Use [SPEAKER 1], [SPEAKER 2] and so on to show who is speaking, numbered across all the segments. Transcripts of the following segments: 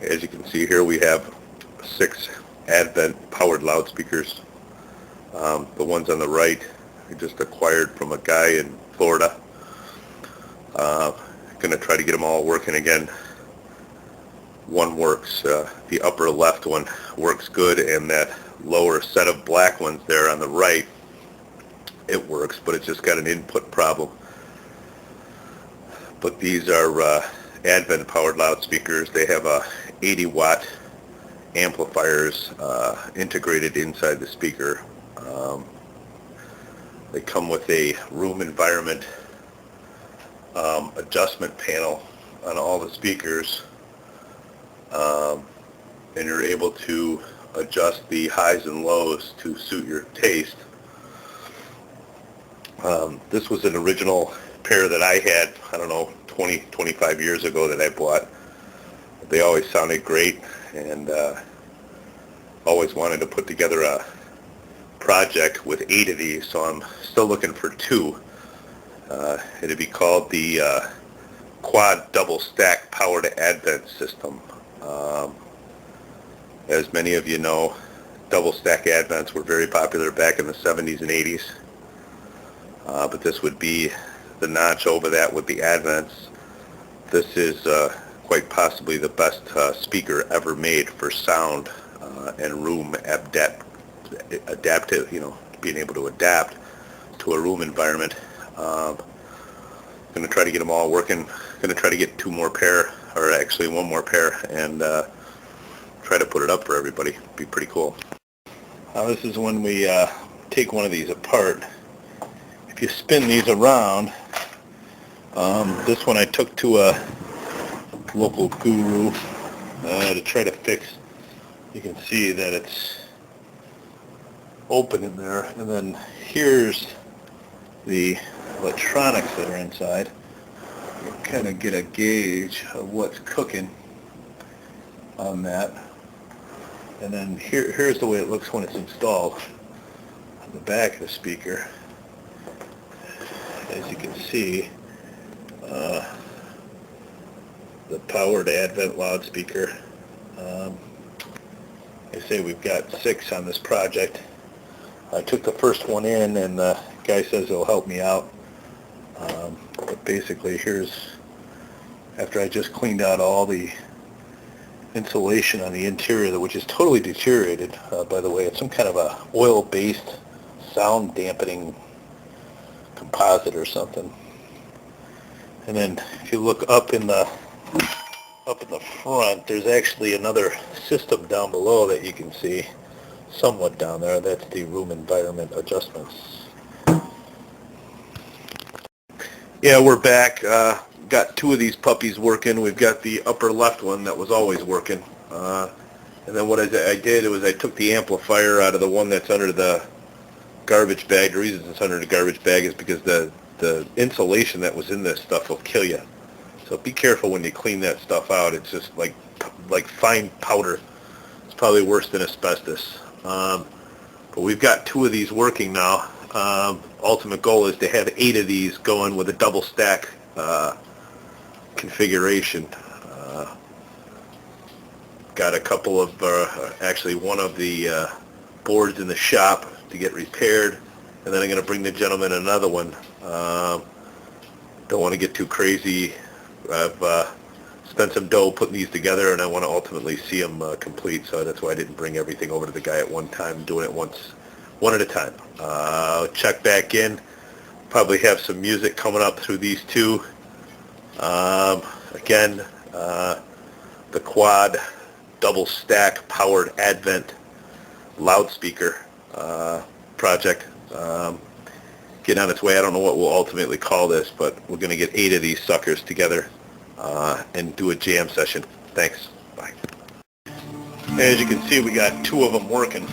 [SPEAKER 1] As you can see here, we have 6 Advent powered loudspeakers. The ones on the right I just acquired from a guy in Florida. Going to try to get them all working again. One works. The upper left one works good, and that lower set of black ones there on the right, it works, but it's just got an input problem. But these are Advent powered loudspeakers. They have a 80 watt amplifiers integrated inside the speaker. They come with a room environment adjustment panel on all the speakers, and you're able to adjust the highs and lows to suit your taste. This was an original pair that I had, I don't know, 25 years ago that I bought. They always sounded great, and always wanted to put together a project with 8 of these, so I'm still looking for 2. It'd be called the Quad Doublestack Powered Advent System. As many of you know, double-stack Advents were very popular back in the 70s and 80s, but this would be the notch over that with the Advents. This is quite possibly the best speaker ever made for sound and room adaptive, being able to adapt to a room environment. Going to try to get them all working. Going to try to get 2 more pair, or actually 1 more pair, and try to put it up for everybody. Be pretty cool. Now this is when we take one of these apart. If you spin these around, this one I took to a local guru to try to fix. You can see that it's open in there, and then here's the electronics that are inside. You kind of get a gauge of what's cooking on that. And then here's the way it looks when it's installed on the back of the speaker. As you can see, the powered Advent loudspeaker. I say we've got 6 on this project. I took the first one in, and the guy says he'll help me out. But basically, here's, after I just cleaned out all the insulation on the interior, which is totally deteriorated, by the way. It's some kind of a oil-based sound dampening composite or something. And then if you look up in the front, there's actually another system down below that you can see somewhat down there. That's the room environment adjustments. Yeah, we're back. Got 2 of these puppies working. We've got the upper left one that was always working. And then what I did was I took the amplifier out of the one that's under the garbage bag. The reason it's under the garbage bag is because the insulation that was in this stuff will kill you. So be careful when you clean that stuff out. It's just like fine powder. It's probably worse than asbestos. But we've got 2 of these working now. Ultimate goal is to have 8 of these going with a double stack configuration. Got a couple of, actually one of the boards in the shop to get repaired, and then I'm going to bring the gentleman another one. Don't want to get too crazy. I've spent some dough putting these together, and I want to ultimately see them complete, so that's why I didn't bring everything over to the guy at one time, doing it one at a time. Check back in. Probably have some music coming up through these 2. Again, the Quad Double Stack Powered Advent Loudspeaker project. Getting on its way. I don't know what we'll ultimately call this, but we're going to get 8 of these suckers together and do a jam session. Thanks. Bye. As you can see, we got 2 of them working.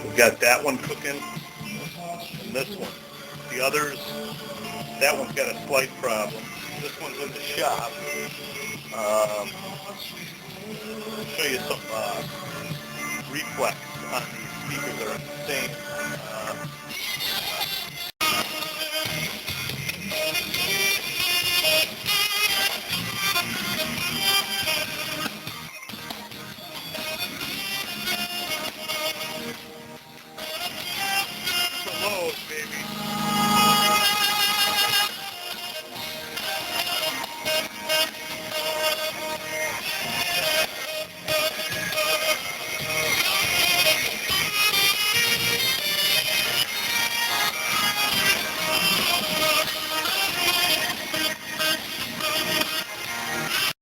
[SPEAKER 1] We've got that one cooking and this one. The others, that one's got a slight problem. This one's in the shop. I'll show you some reflex on these speakers that are the same.